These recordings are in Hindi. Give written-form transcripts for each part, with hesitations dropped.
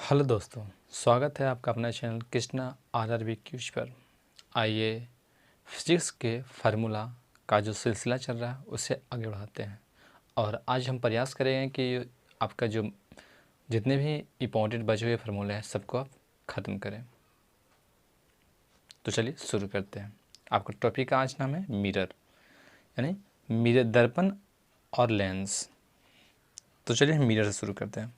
हेलो दोस्तों, स्वागत है आपका अपना चैनल कृष्णा आरआरबी क्यूज पर। आइए फिजिक्स के फार्मूला का जो सिलसिला चल रहा है उसे आगे बढ़ाते हैं और आज हम प्रयास करेंगे कि आपका जो जितने भी इम्पोर्टेंट बचे हुए फार्मूले हैं सबको आप ख़त्म करें। तो चलिए शुरू करते हैं। आपका टॉपिक का आज नाम है मिरर, यानी मिरर, दर्पण और लेंस। तो चलिए हम मिरर से शुरू करते हैं।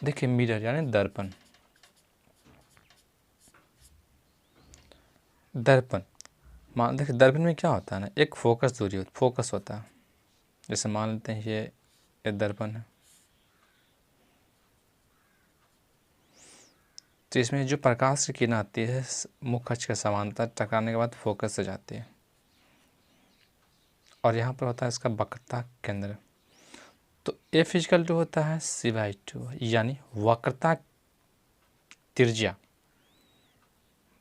देखिए, मिरर यानी दर्पण। दर्पण मान देखिए, दर्पण में क्या होता है ना, एक फोकस होता है। जैसे मान लेते हैं ये दर्पण है, तो इसमें जो प्रकाश की किरण आती है मुख्य अक्ष के समांतर टकराने के बाद फोकस से जाती है और यहाँ पर होता है इसका वक्रता केंद्र। तो F होता है C/2, यानी वक्रता त्रिज्या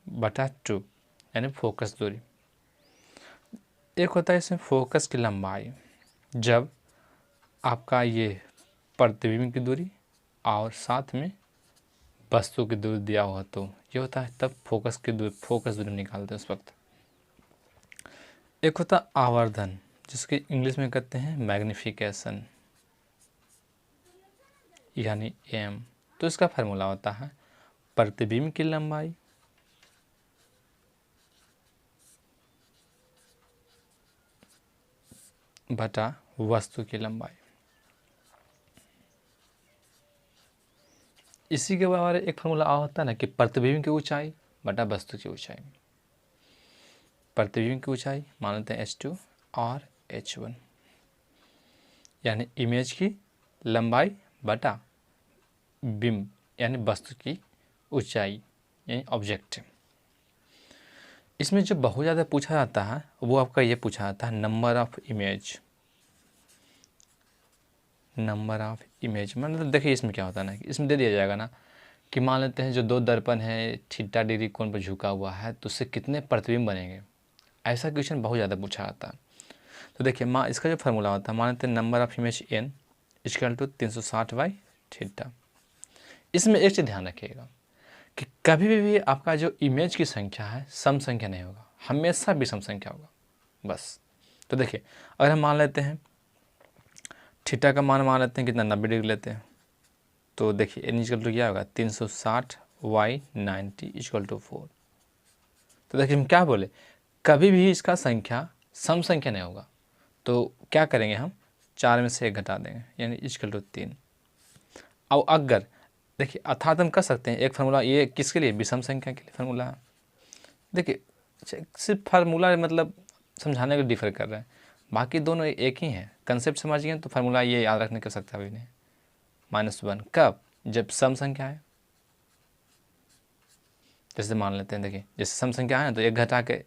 बटा 2, यानी फोकस दूरी। एक होता है इसमें फोकस की लंबाई, जब आपका ये प्रतिबिंब की दूरी और साथ में वस्तु की दूरी दिया हुआ तो ये होता है, तब फोकस दूरी निकालते हैं उस वक्त। एक होता आवर्धन, जिसके इंग्लिश में कहते हैं मैग्निफिकेशन, यानी एम। तो इसका फार्मूला होता है प्रतिबिंब की लंबाई बटा वस्तु की लंबाई। इसी के बारे एक फार्मूला और होता है ना कि प्रतिबिंब की ऊंचाई बटा वस्तु की ऊंचाई। प्रतिबिंब की ऊंचाई मान लेते हैं h2 और h1, यानी इमेज की लंबाई बटा बिंब यानी वस्तु की ऊंचाई, यानी ऑब्जेक्ट। इसमें जो बहुत ज़्यादा पूछा जाता है वो आपका ये पूछा जाता है नंबर ऑफ इमेज। मतलब देखिए इसमें क्या होता है ना, इसमें दे दिया जाएगा ना कि मान लेते हैं जो दो दर्पण है थीटा डिग्री कोण पर झुका हुआ है तो उससे कितने प्रतिबिंब बनेंगे। ऐसा क्वेश्चन बहुत ज़्यादा पूछा जाता है। तो देखिए इसका जो फार्मूला होता है, मान लेते हैं number of image n equal to 360/थीटा। इसमें एक चीज़ ध्यान रखिएगा कि कभी भी आपका जो इमेज की संख्या है सम संख्या नहीं होगा, हमेशा विषम संख्या होगा बस। तो देखिए अगर हम मान लेते हैं थीटा का मान लेते हैं कितना, 90 डिग्री लेते हैं, तो देखिए एन इक्वल टू क्या होगा 360/90 इक्वल टू 4। तो देखिए हम क्या बोले, कभी भी इसका संख्या सम संख्या नहीं होगा, तो क्या करेंगे हम 4 में से 1 घटा देंगे, यानी इक्वल टू 3। अब अगर देखिए अर्थात हम कर सकते हैं एक फार्मूला ये किसके लिए, विषम संख्या के लिए फार्मूला है। देखिए सिर्फ फार्मूला मतलब समझाने को डिफर कर रहे हैं, बाकी दोनों एक ही हैं, कंसेप्ट समझिए तो फार्मूला ये याद रखने की आवश्यकता भी नहीं। -1 कब, जब सम संख्या है। जैसे मान लेते हैं देखिए जैसे सम संख्या है ना तो 1 घटा के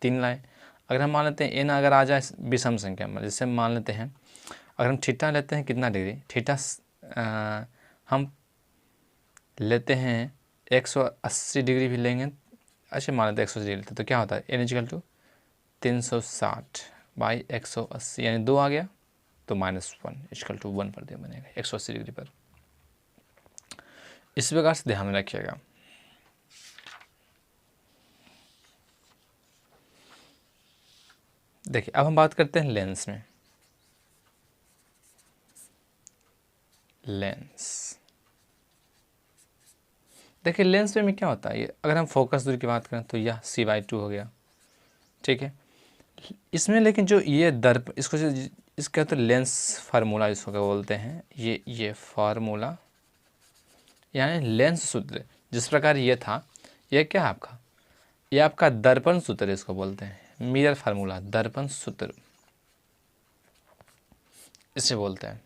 3 लाए। अगर हम मान लेते हैं n अगर आ जाए विषम संख्या में, जैसे मान लेते हैं अगर हम थीटा लेते हैं कितना डिग्री, थीटा हम लेते हैं 180 डिग्री भी लेंगे, अच्छा मान लेते हैं 180 डिग्री लेते तो क्या होता है n इक्वल टू 360/180, यानी 2 आ गया, तो -1 इक्वल टू 1 पर बनेगा 180 डिग्री पर। इस प्रकार से ध्यान में रखिएगा। देखिए अब हम बात करते हैं लेंस में। लेंस देखिए लेंस में क्या होता है, ये अगर हम फोकस दूरी की बात करें तो यह C/2 हो गया, ठीक है। इसमें लेकिन जो ये दर्प इसको इसका तो लेंस फार्मूला इसको क्या बोलते हैं, ये फार्मूला यानी लेंस सूत्र जिस प्रकार ये था, ये क्या है आपका, ये आपका दर्पण सूत्र इसको बोलते हैं, मिरर फार्मूला दर्पण सूत्र इसे बोलते हैं।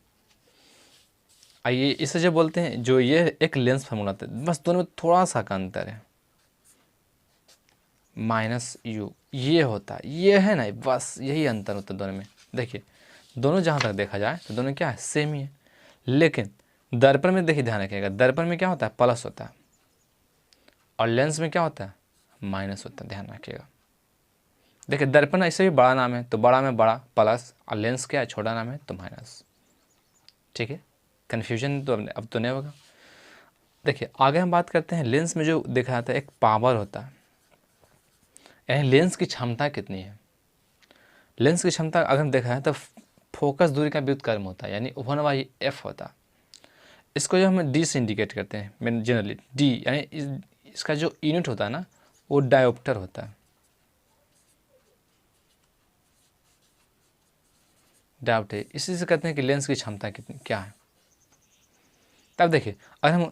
आइए इसे जो बोलते हैं, जो ये एक लेंस फार्मूला था, बस दोनों में थोड़ा सा का अंतर है, -u ये होता है, ये है ना, बस यही अंतर होता है दोनों में। देखिए दोनों जहाँ तक देखा जाए तो दोनों क्या है, सेम ही है, लेकिन दर्पण में देखिए ध्यान रखिएगा, दर्पण में क्या होता है प्लस होता है और लेंस में क्या होता है माइनस होता है, ध्यान रखिएगा। देखिए दर्पण ऐसे भी बड़ा नाम है, तो बड़ा में बड़ा प्लस, और लेंस क्या है, छोटा नाम है तो माइनस। ठीक है, कन्फ्यूजन तो अब तो नहीं होगा। देखिए आगे हम बात करते हैं, लेंस में जो देखा जाता है एक पावर होता है, यानी लेंस की क्षमता कितनी है। लेंस की क्षमता अगर हम देखा है तो फोकस दूरी का व्युत्क्रम होता है, यानी 1/f होता है। इसको जो हम डी से इंडिकेट करते हैं मैंने जनरली, डी यानी इसका जो यूनिट होता है ना वो डायोप्टर होता है। डायोप्टर इसी से कहते हैं कि लेंस की क्षमता कितनी क्या है। तब देखिए अगर हम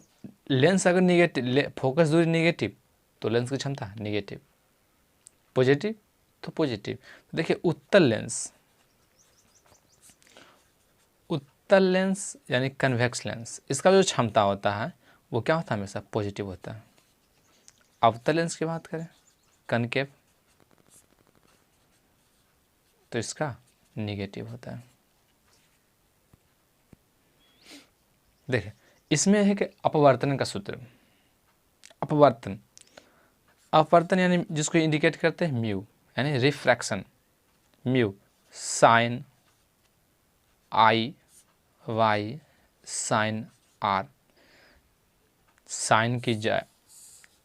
लेंस अगर निगेटिव, फोकस दूरी निगेटिव तो लेंस की क्षमता निगेटिव, पॉजिटिव तो पॉजिटिव। देखिए उत्तल लेंस यानी कन्वेक्स लेंस, इसका जो क्षमता होता है वो क्या होता है, हमेशा पॉजिटिव होता है। अवतल लेंस की बात करें कनकेव, तो इसका निगेटिव होता है। देखिए इसमें है कि अपवर्तन का सूत्र, अपवर्तन, अपवर्तन यानी जिसको इंडिकेट करते हैं म्यू, यानी refraction, mu sine i by sine r, sine की जया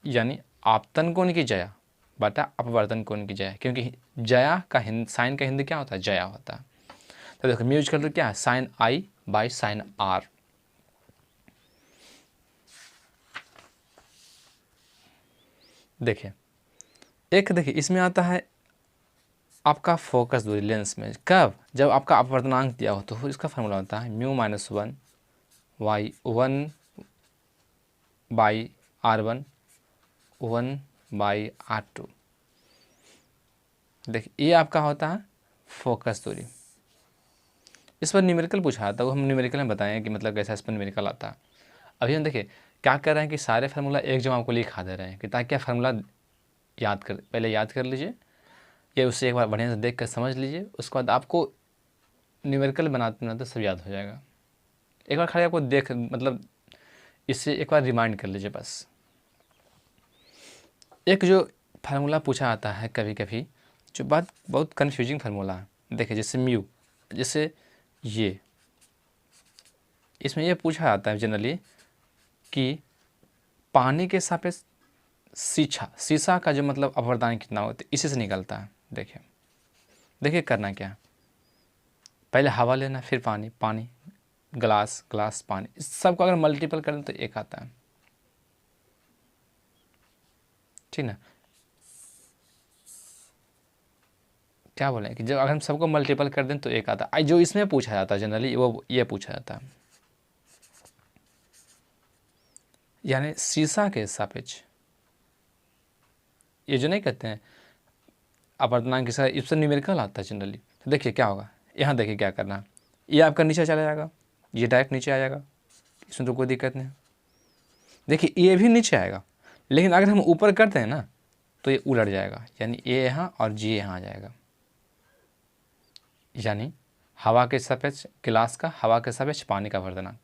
यानी आपतन कोण की जया बटा अपवर्तन कोण की जया, क्योंकि जया का हिंद, साइन का हिंदी क्या होता है, जया होता है। तो देखो म्यूज कर लो क्या है, sine i by sine r. देखिए एक देखिए इसमें आता है आपका फोकस दूरी लेंस में, कब, जब आपका अपवर्तनांक दिया हो, तो इसका फार्मूला होता है mu minus 1 by 1 by R1 1 by R2। देखिए ये आपका होता है फोकस दूरी। इस पर न्यूमेरिकल पूछा था, वो हम न्यूमेरिकल में बताएं कि मतलब कैसा इस पर न्यूमेरिकल आता है। अभी हम देखिए क्या कर रहे हैं कि सारे फार्मूला एक जगह आपको लिखा दे रहे हैं कि ताकि आप फार्मूला याद कर, पहले याद कर लीजिए या उससे एक बार बढ़िया से देख कर समझ लीजिए, उसके बाद आपको न्यूमेरिकल बनाते बनाते सब याद हो जाएगा। एक बार खाली आपको देख मतलब इससे एक बार रिमाइंड कर लीजिए बस। एक जो फार्मूला पूछा आता है कभी कभी, जो बात बहुत कन्फ्यूजिंग फार्मूला है, देखिए जैसे म्यू, जैसे ये, इसमें ये पूछा जाता है जनरली कि पानी के सापेक्ष शीशा का जो मतलब अपवर्तन कितना होता है, इसी से निकलता है। देखिए देखिए करना क्या है, पहले हवा लेना, फिर पानी, पानी ग्लास, ग्लास पानी, इस सबको अगर मल्टीपल करें तो एक आता है, ठीक ना। क्या बोलें कि जब अगर हम सबको मल्टीपल कर दें तो एक आता है। जो इसमें पूछा जाता है जनरली वो ये पूछा जाता है, यानी शीशा के सापेक्ष, ये जो नहीं कहते हैं अपवर्तनांक के साथ, इससे न्यूमेरिकल आता है जनरली। तो देखिए क्या होगा, यहाँ देखिए क्या करना है, ये आपका नीचे चला जाएगा, ये डायरेक्ट नीचे आ जाएगा, इसमें तो कोई दिक्कत नहीं। देखिए ये भी नीचे आएगा, लेकिन अगर हम ऊपर करते हैं ना तो ये उलट जाएगा, यानी ए यहाँ और जी यहाँ आ जाएगा। यानी हवा के सापेक्ष गिलास का, हवा के सापेक्ष पानी का अपवर्तनांक,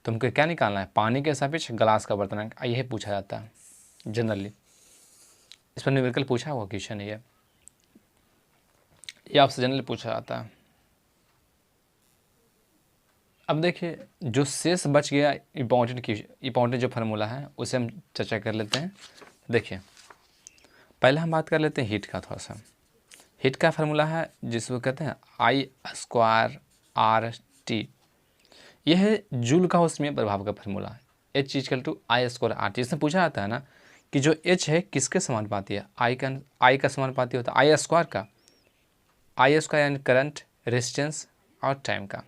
तुमको क्या निकालना है, पानी के सापेक्ष गिलास का अपवर्तनांक, यही पूछा जाता है जनरली। इस पर न्यूमेरिकल पूछा हुआ क्वेश्चन है ये आपसे जनरली पूछा जाता है। अब देखिए जो शेष बच गया इंपॉर्टेंट जो फार्मूला है उसे हम चर्चा कर लेते हैं। देखिए पहले हम बात कर लेते हैं हीट का, थोड़ा सा हीट का फार्मूला है जिसको कहते हैं I² RT। यह है जूल का उसमें प्रभाव का फार्मूला, H = I² RT। इसमें पूछा जाता है ना कि जो H है किसके समानुपाती है, I का समानुपाती होता है I² का, I² यानी करंट, रेजिस्टेंस और टाइम का,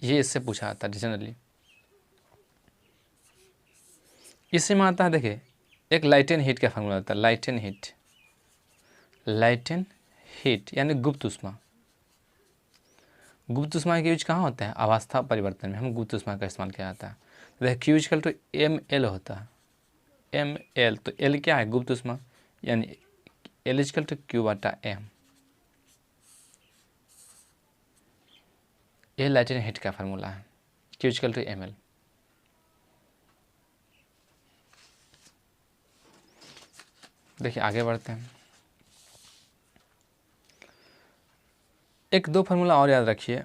ये इससे पूछा जाता है जनरली। इसी में आता है देखिए एक लाइटेन हीट का फार्मूला होता है, लाइटेन हीट यानी गुप्त ऊष्मा। गुप्त ऊष्मा का यूज कहाँ होता है, अवस्था परिवर्तन में हम गुप्त ऊष्मा का इस्तेमाल किया जाता है। देखिए Q = ml होता है, ml, तो L क्या है, गुप्त ऊष्मा, यानी L = Q/m। ये लाइटेन हीट का फार्मूला है, Q = ml। देखिए आगे बढ़ते हैं। एक दो फार्मूला और याद रखिए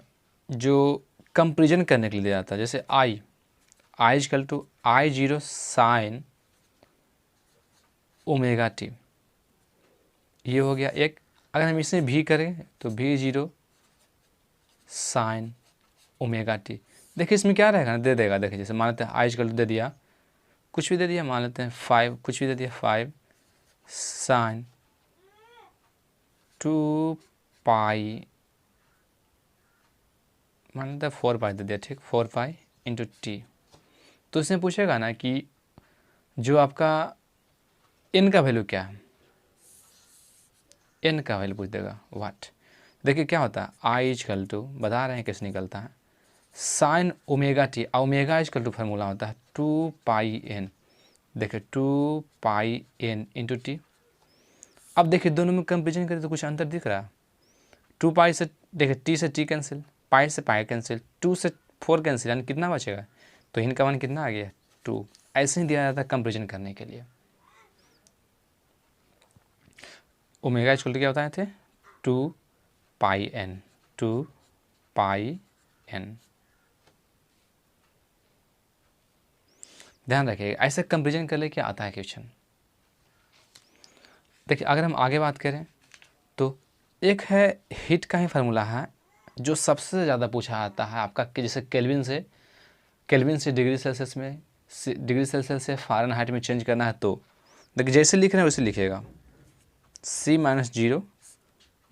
जो कंपेरिजन करने के लिए दिया जाता है। जैसे I equal to I0 sine omega T, ये हो गया एक। अगर हम इसे भी करें तो V0 साइन ओमेगा टी। देखिए इसमें क्या रहेगा ना, दे देगा। देखिए जैसे मान लेते हैं इजकल टू दे दिया, कुछ भी दे दिया, मान लेते हैं 5, कुछ भी दे दिया 5 साइन 2 पाई, मान लेते हैं 4 पाई दे दिया, ठीक, 4 पाई इंटू टी। तो इसमें पूछेगा ना कि जो आपका n का वैल्यू क्या है, n का वैल्यू पूछ देगा वाट। देखिए क्या होता है, आई इजकल टू बता रहे हैं कैसे निकलता है, sine omega t, omega equal to formula होता है 2 पाई n। देखिए 2 पाई n इंटू टी। अब देखिए दोनों में कंपेरिजन करें तो कुछ अंतर दिख रहा है। 2 पाई से देखिए टी से टी कैंसिल, पाई से पाई कैंसिल, 2 से 4 कैंसिल, यानी कितना बचेगा, तो इनका मान कितना आ गया 2। ऐसे ही दिया जाता है कंपेरिजन करने के लिए। ओमेगा इक्वल टू क्या बताए थे, 2 पाई n, 2 पाई n। ध्यान रखिएगा, ऐसे कंपेरिजन कर ले क्या आता है क्वेश्चन। देखिए अगर हम आगे बात करें तो एक है हीट का ही फार्मूला है जो सबसे ज़्यादा पूछा आता है आपका, कि जैसे केल्विन से डिग्री सेल्सियस में, डिग्री सेल्सियस से फ़ारेनहाइट में चेंज करना है। तो देखिए जैसे लिख रहे हैं वैसे लिखिएगा, C-0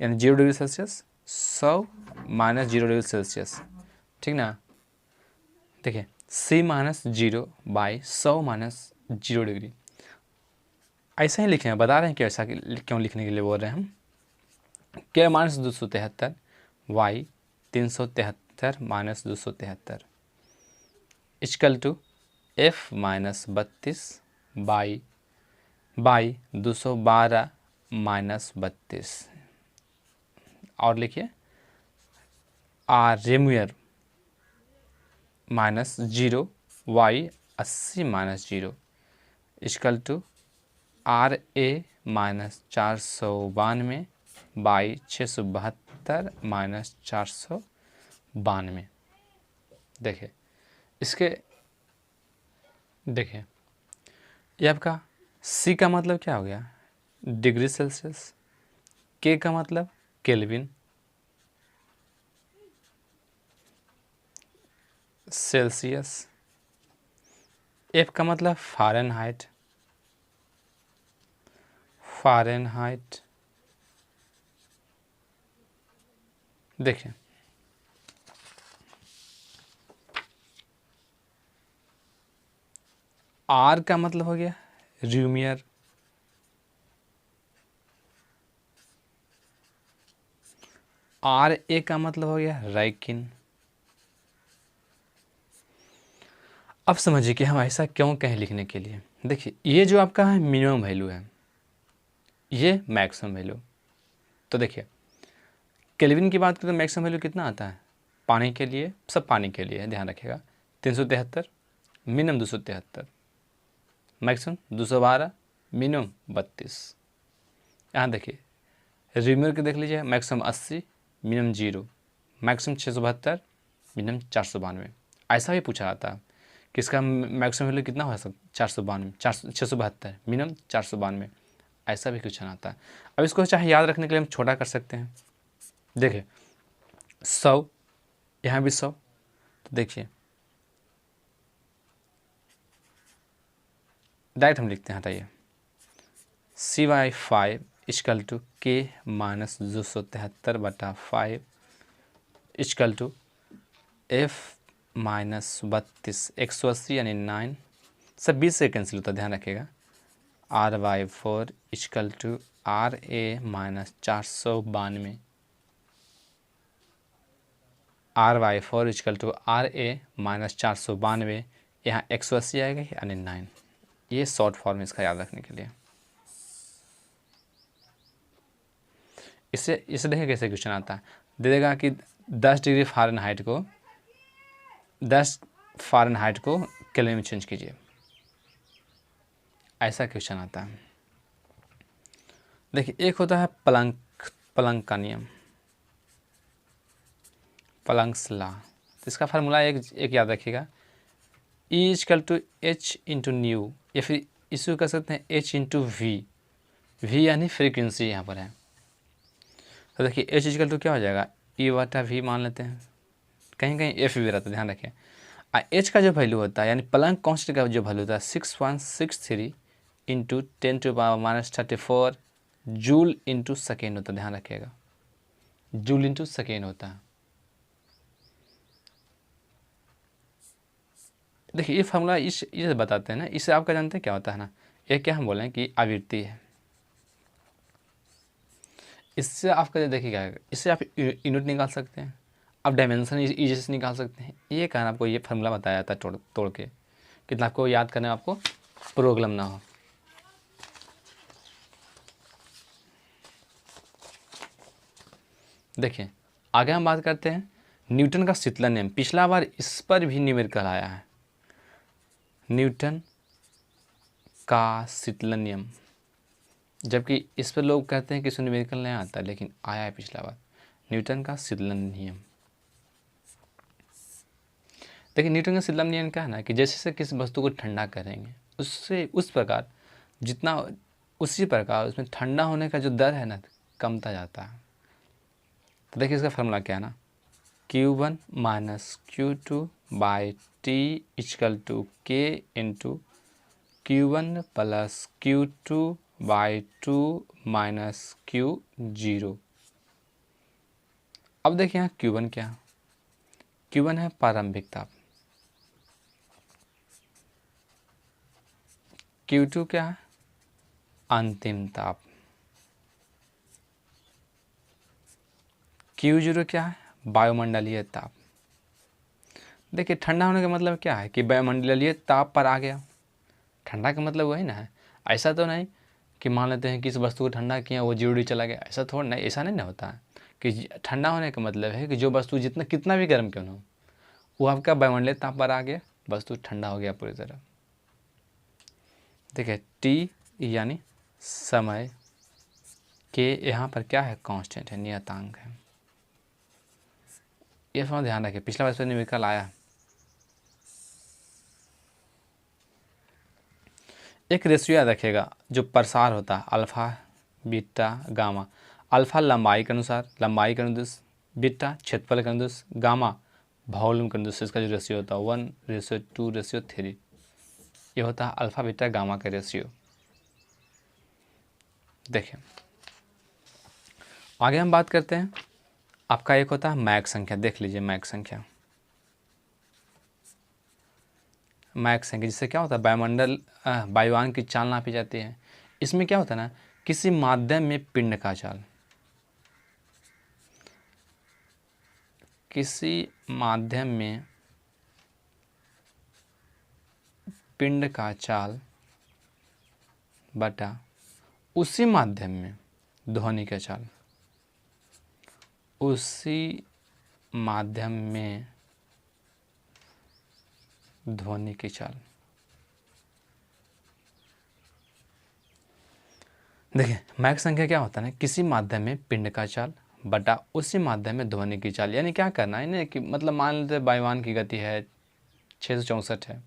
यानी 0 डिग्री सेल्सियस, 100 - 0 डिग्री सेल्सियस, ठीक ना। देखिए C-0 बाई 100 - 0 डिग्री, ऐसा ही लिखे हैं, बता रहे हैं कि ऐसा क्यों लिखने के लिए बोल रहे हैं हम। K - 273, Y 373 - 273 equal to F - 32 by 212 - 32। और लिखिए Reaumur -0 Y 80 - 0 equal to RA -492 by 672 - 492। देखिए इसके, देखिए ये आपका C का मतलब क्या हो गया, डिग्री सेल्सियस, K का मतलब केल्विन, सेल्सियस, F का मतलब फ़ारेनहाइट, देखिए R का मतलब हो गया र्यूमियर, RA का मतलब हो गया राइकिन। अब समझिए कि हम ऐसा क्यों कहें लिखने के लिए। देखिए ये जो आपका है मिनिमम वैल्यू है, ये मैक्सिमम वैल्यू। तो देखिए केल्विन की बात करें तो मैक्सिमम वैल्यू कितना आता है, पानी के लिए, सब पानी के लिए है, ध्यान रखिएगा 373, मिनिमम 273, मैक्सिमम 212, मिनिमम 32। यहाँ देखिए र्यूमियर के देख लीजिए, मैक्सिमम 80, मिनिमम 0, मैक्सिमम 672, मिनिमम 492। ऐसा भी पूछा जाता है कि इसका मैक्सिमम वैल्यू कितना हो सकता, 492, 672, मिनिमम 492। ऐसा भी क्वेश्चन आता है। अब इसको चाहे याद रखने के लिए हम छोटा कर सकते हैं। देखिए 100, यहाँ भी 100, तो देखिए डायरेक्ट हम लिखते हैं, हटाइए C/5 equal to K - 273/5 equal to F - 32, 180 यानी 9, सब 20 से कैंसिल होता है, ध्यान रखिएगा, R/4 equal to RA - 492, R/4 equal to RA - 492, यहाँ 180 आएगा यानी 9। ये शॉर्ट फॉर्म इसका याद रखने के लिए। इससे देखिए कैसे क्वेश्चन आता है, दे देगा कि 10 डिग्री फ़ारेनहाइट को केल्विन में चेंज कीजिए, ऐसा क्वेश्चन आता है। देखिए एक होता है प्लैंक का नियम, प्लैंक्स लॉ। तो इसका फार्मूला एक याद रखिएगा, E equal to h into nu, या फिर इसको कर सकते हैं एच इंटू वी यानी फ्रीक्वेंसी यहाँ पर है। तो देखिए एच इक्वल टू क्या हो जाएगा, ई वाटा वी मान लेते हैं, कहीं कहीं एफ भी रहता है, ध्यान रखें। एच का जो वैल्यू होता है यानी प्लैंक कांस्टेंट का जो वैल्यू होता है 6163 इंटू 10⁻⁻34 जूल इंटू सेकेंड होता है, ध्यान रखिएगा, जूल इंटू सेकेंड होता है। देखिए ये फार्मूला इसे बताते हैं ना, इससे आपका जानते हैं क्या होता है ना, ये क्या हम बोले हैं कि आवृत्ति है। इससे आपका देखिएगा, इससे आप यूनिट निकाल सकते हैं, आप डायमेंशन इजी से निकाल सकते हैं। ये कारण आपको ये फार्मूला बताया जाता है तोड़ के, कितना आपको याद करने में आपको प्रॉब्लम ना हो। देखिए आगे हम बात करते हैं न्यूटन का शीतलन नियम। पिछला बार इस पर भी न्यूमेरिकल आया है, न्यूटन का शीतलन नियम, जबकि इस पर लोग कहते हैं कि इसमें न्यूमेरिकल नहीं आता, लेकिन आया है पिछला बार, न्यूटन का शीतलन नियम। देखिए न्यूटन का शीतलन नियम क्या है ना, कि जैसे से किसी वस्तु को ठंडा करेंगे उससे उस प्रकार जितना उसी प्रकार उसमें ठंडा होने का जो दर है ना कमता जाता है। तो देखिए इसका फार्मूला क्या है ना, Q1 minus Q2 by T equal to K into Q1 plus Q2 by 2 minus Q0। अब देखिए यहाँ Q1 क्या है, Q1 है प्रारंभिक ताप, Q2 क्या है अंतिम ताप, Q0 क्या है वायुमंडलीय ताप। देखिए ठंडा होने का मतलब क्या है कि वायुमंडलीय ताप पर आ गया, ठंडा का मतलब वही ना है। ऐसा तो नहीं कि मान लेते हैं कि इस वस्तु को ठंडा किया वो 0 डिग्री चला गया, ऐसा थोड़ा नहीं, ऐसा नहीं ना होता है। कि ठंडा होने का मतलब है कि जो वस्तु कितना भी गर्म क्यों ना हो, वो आपका वायुमंडलीय ताप पर आ गया, वस्तु ठंडा हो गया पूरी तरह। देखिए टी यानी समय, के यहाँ पर क्या है कांस्टेंट है, नियतांक है। ये थोड़ा ध्यान रखिए, पिछला वर्ष में न्यूमेरिकल आया। एक रेशियो याद रखिएगा, जो प्रसार होता है अल्फा बीटा गामा, अल्फा लंबाई के अनुसार, लंबाई के अनुसार, बीटा क्षेत्रफल के अनुसार, गामा वॉल्यूम के अनुसार, इसका जो रेशियो होता है 1:2:3, ये होता है अल्फा बीटा गामा का रेशियो। देखिए आगे हम बात करते हैं, आपका एक होता है मैक संख्या, देख लीजिए मैक संख्या, मैक संख्या जिससे क्या होता है वायुमंडल वायुयान की चाल नापी जाती है। इसमें क्या होता है ना, किसी माध्यम में पिंड का चाल, किसी माध्यम में पिंड का चाल बटा उसी माध्यम में ध्वनि का चाल, उसी माध्यम में ध्वनि की चाल। देखिए मैक संख्या क्या होता है ना, किसी माध्यम में पिंड का चाल बटा उसी माध्यम में ध्वनि की चाल। यानी क्या करना है ना, कि मतलब मान लेते वायुयान की गति है 664 है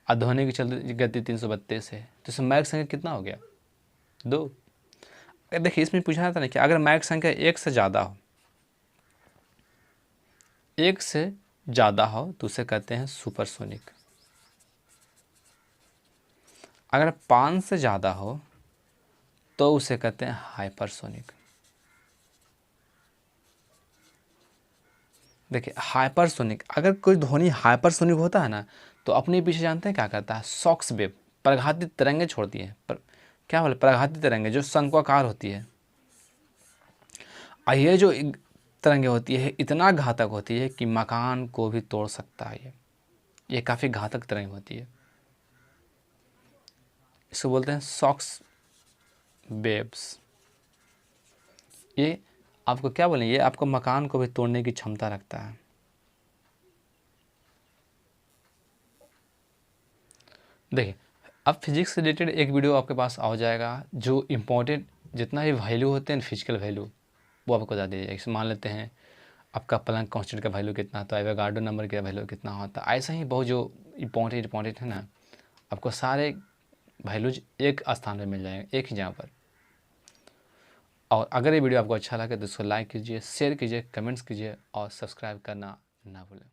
और ध्वनि की गति 332 है, तो इसमें मैक संख्या कितना हो गया 2। देखिए इसमें पूछा जाता ना कि अगर मैक संख्या 1 से ज़्यादा हो, 1 से ज़्यादा हो तो उसे कहते हैं सुपरसोनिक, अगर 5 से ज़्यादा हो तो उसे कहते हैं हाइपरसोनिक। देखिए हाइपरसोनिक, अगर कोई ध्वनि हाइपरसोनिक होता है ना तो अपने पीछे जानते हैं क्या करता है, शॉक्स वेव, प्रघाती तरंगें छोड़ती है, क्या बोले प्रघाती तरंगें जो शंक्वाकार होती है। और ये जो तरंगें होती है इतना घातक होती है कि मकान को भी तोड़ सकता है, ये काफ़ी घातक तरंग होती है, इसको बोलते हैं शॉक्स वेव्स। ये आपको क्या बोलें, ये आपको मकान को भी तोड़ने की क्षमता रखता है। देखिए अब फिजिक्स से रिलेटेड एक वीडियो आपके पास आ जाएगा, जो इम्पोर्टेंट जितना भी वैल्यू होते हैं फिजिकल वैल्यू वो आपको बता दीजिए। मान लेते हैं आपका प्लैंक कांस्टेंट का वैल्यू कितना होता है, एवोगाड्रो नंबर का वैल्यू कितना होता है। ऐसा ही बहुत जो इंपॉर्टेंट है ना, आपको सारे वैल्यूज एक स्थान पे मिल जाएंगे, एक ही जगह पर। और अगर ये वीडियो आपको अच्छा लगे तो इसको लाइक कीजिए, शेयर कीजिए, कमेंट्स कीजिए और सब्सक्राइब करना ना भूलें।